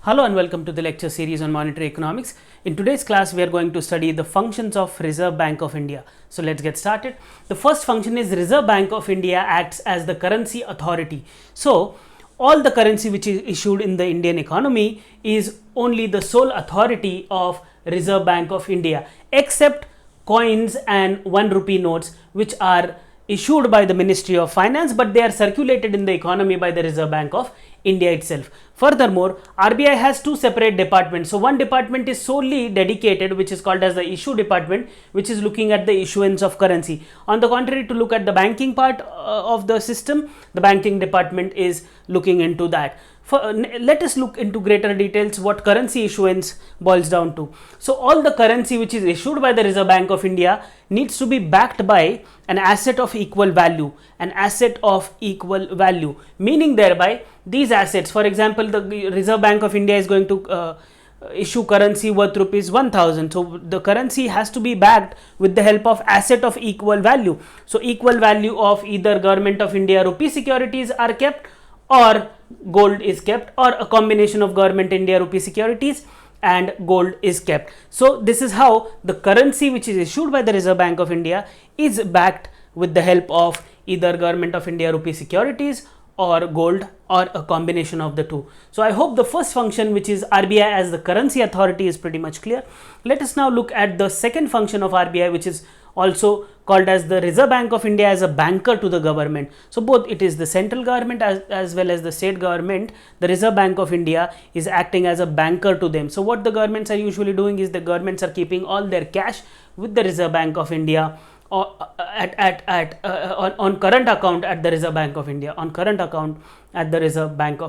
Hello and welcome to the lecture series on monetary economics. In today's class, we are going to study the functions of Reserve Bank of India. So let's get started. The first function is Reserve Bank of India acts as the currency authority. So all the currency which is issued in the Indian economy is only the sole authority of Reserve Bank of India, except coins and 1 rupee notes which are issued by the Ministry of Finance, but they are circulated in the economy by the Reserve Bank of India itself. Furthermore, RBI has two separate departments. So one department is solely dedicated, which is called as the issue department, which is looking at the issuance of currency. On the contrary, to look at the banking part of the system, the banking department is looking into that. Let us look into greater details what currency issuance boils down to. So all the currency which is issued by the Reserve Bank of India needs to be backed by an asset of equal value, meaning thereby these assets, for example, the Reserve Bank of India is going to issue currency worth rupees 1000. So the currency has to be backed with the help of asset of equal value. So equal value of either Government of India rupee securities are kept, or gold is kept, or a combination of Government India rupee securities and gold is kept. So this is how the currency which is issued by the Reserve Bank of India is backed with the help of either Government of India rupee securities or gold, or a combination of the two. So I hope the first function, which is RBI as the currency authority, is pretty much clear. Let us now look at the second function of RBI, which is also called as the Reserve Bank of India as a banker to the government. So both it is the central government as well as the state government. The Reserve Bank of India is acting as a banker to them. So what the governments are usually doing is the governments are keeping all their cash with the Reserve Bank of India, or on current account at the Reserve Bank of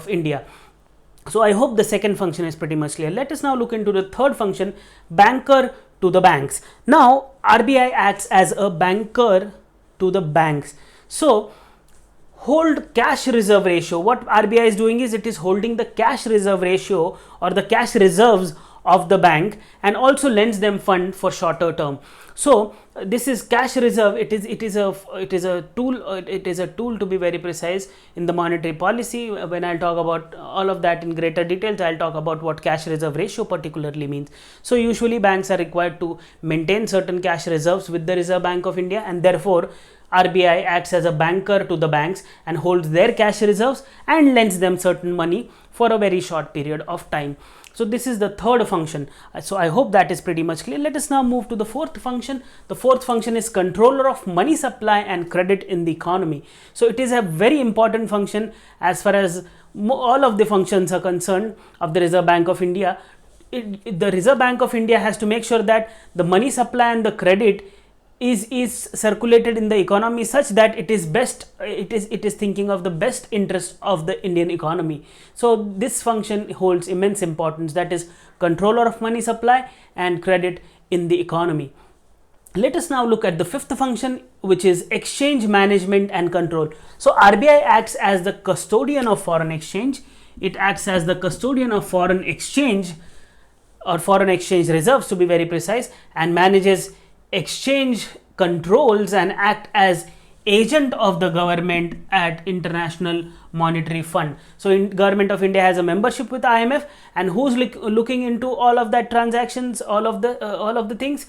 India, So I hope the second function is pretty much clear. Let us now look into the third function, banker to the banks. Now RBI acts as a banker to the banks. So hold cash reserve ratio. What RBI is doing is it is holding the cash reserve ratio or the cash reserves of the bank, and also lends them fund for shorter term. So this is cash reserve. It is a tool to be very precise in the monetary policy. When I'll talk about all of that in greater details, I'll talk about what cash reserve ratio particularly means. So usually banks are required to maintain certain cash reserves with the Reserve Bank of India, and therefore RBI acts as a banker to the banks and holds their cash reserves and lends them certain money for a very short period of time. So this is the third function. So I hope that is pretty much clear. Let us now move to the fourth function. The fourth function is controller of money supply and credit in the economy. So it is a very important function as far as all of the functions are concerned of the Reserve Bank of India. The Reserve Bank of India has to make sure that the money supply and the credit is circulated in the economy such that it is thinking of the best interest of the Indian economy. So this function holds immense importance, that is controller of money supply and credit in the economy. Let us now look at the fifth function, which is exchange management and control. So RBI acts as the custodian of foreign exchange. It acts as the custodian of foreign exchange or foreign exchange reserves, to be very precise, and manages exchange, controls and act as agent of the government at International Monetary Fund. So Government of India has a membership with IMF, and who's looking into all of that transactions, all of the things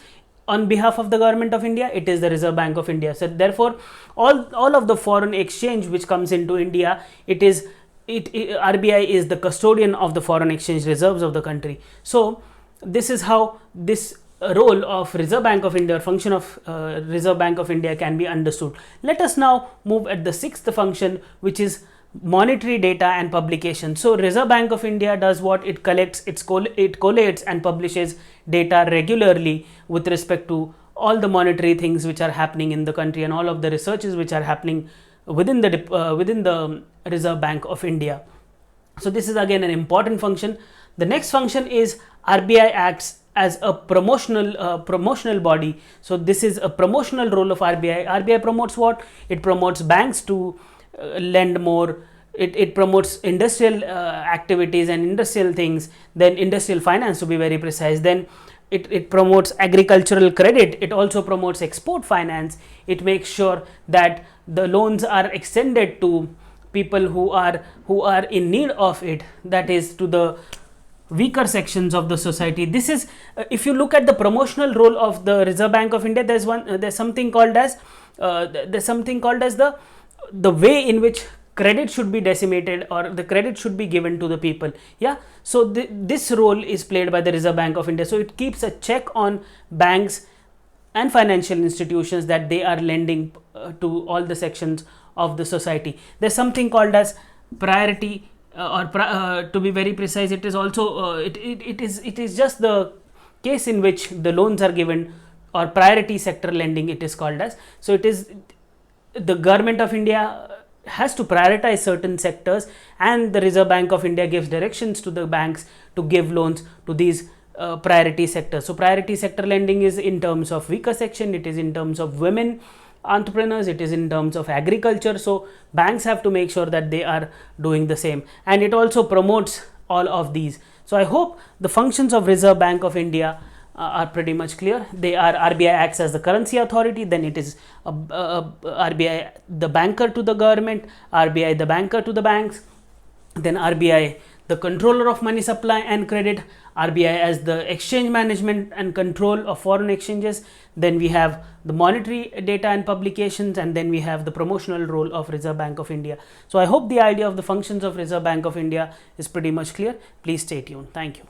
on behalf of the Government of India? It is the Reserve Bank of India. So therefore all of the foreign exchange which comes into India, RBI is the custodian of the foreign exchange reserves of the country. So this is how this role of Reserve Bank of India, or function of Reserve Bank of India, can be understood. Let us now move at the sixth function, which is monetary data and publication. So Reserve Bank of India does what? It collects, it collates and publishes data regularly with respect to all the monetary things which are happening in the country and all of the researches which are happening within the Reserve Bank of India. So this is again an important function. The next function is RBI acts as a promotional body. So this is a promotional role of RBI. RBI promotes what? It promotes banks to lend more. It promotes industrial activities and industrial things, then industrial finance, to be very precise. Then it promotes agricultural credit. It also promotes export finance. It makes sure that the loans are extended to people who are in need of it, that is to the weaker sections of the society. This is if you look at the promotional role of the Reserve Bank of India, there's something called as the way in which credit should be decimated or the credit should be given to the people. Yeah, so this role is played by the Reserve Bank of India. So it keeps a check on banks and financial institutions that they are lending to all the sections of the society. There's something called as priority to be very precise, it is also it is just the case in which the loans are given, or priority sector lending it is called as. So it is the government of India has to prioritize certain sectors, and the Reserve Bank of India gives directions to the banks to give loans to these priority sectors. So priority sector lending is in terms of weaker section, it is in terms of women entrepreneurs, it is in terms of agriculture. So banks have to make sure that they are doing the same, and it also promotes all of these. So I hope the functions of Reserve Bank of India are pretty much clear. They are: RBI acts as the currency authority, then it is RBI the banker to the government, RBI the banker to the banks, then RBI the controller of money supply and credit, RBI as the exchange management and control of foreign exchanges, then we have the monetary data and publications, and then we have the promotional role of Reserve Bank of India. So I hope the idea of the functions of Reserve Bank of India is pretty much clear. Please stay tuned. Thank you.